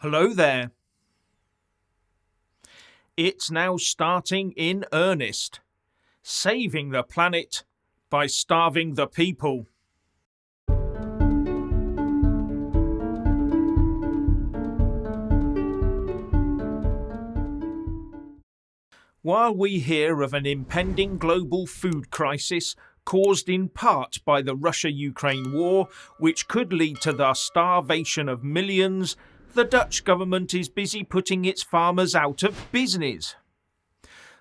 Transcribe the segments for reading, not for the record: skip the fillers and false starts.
Hello there. It's now starting in earnest. Saving the planet by starving the people. While we hear of an impending global food crisis caused in part by the Russia-Ukraine war, which could lead to the starvation of millions, the Dutch government is busy putting its farmers out of business.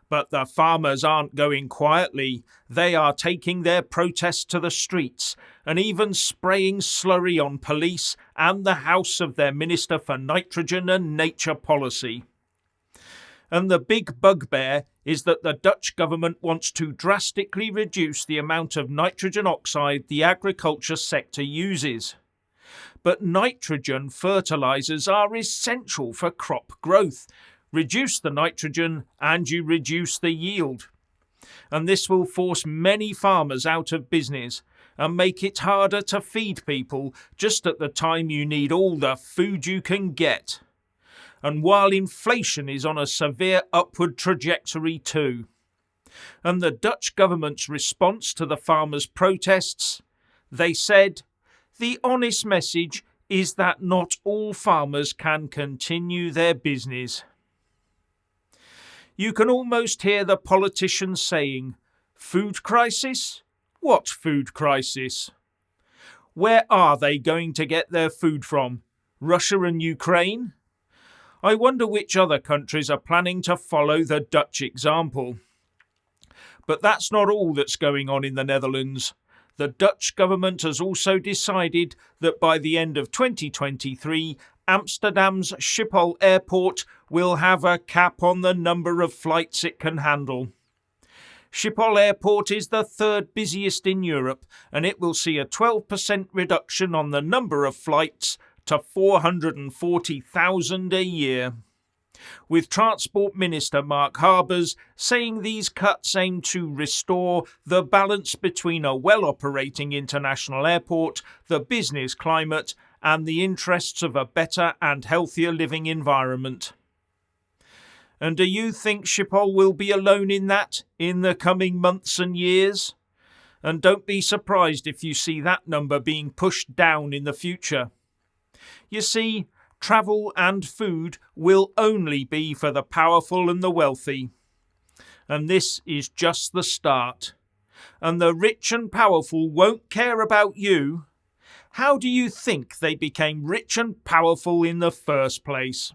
But the farmers aren't going quietly. They are taking their protests to the streets and even spraying slurry on police and the house of their Minister for Nitrogen and Nature Policy. And the big bugbear is that the Dutch government wants to drastically reduce the amount of nitrogen oxide the agriculture sector uses. But nitrogen fertilizers are essential for crop growth. Reduce the nitrogen and you reduce the yield. And this will force many farmers out of business and make it harder to feed people just at the time you need all the food you can get. And while inflation is on a severe upward trajectory too. And the Dutch government's response to the farmers' protests, they said, the honest message is that not all farmers can continue their business. You can almost hear the politicians saying, food crisis? What food crisis? Where are they going to get their food from? Russia and Ukraine? I wonder which other countries are planning to follow the Dutch example. But that's not all that's going on in the Netherlands. The Dutch government has also decided that by the end of 2023, Amsterdam's Schiphol airport will have a cap on the number of flights it can handle. Schiphol airport is the third busiest in Europe, and it will see a 12% reduction on the number of flights to 440,000 a year. With Transport Minister Mark Harbers saying these cuts aim to restore the balance between a well-operating international airport, the business climate, and the interests of a better and healthier living environment. And do you think Schiphol will be alone in that in the coming months and years? And don't be surprised if you see that number being pushed down in the future. You see, travel and food will only be for the powerful and the wealthy. And this is just the start. And the rich and powerful won't care about you. How do you think they became rich and powerful in the first place?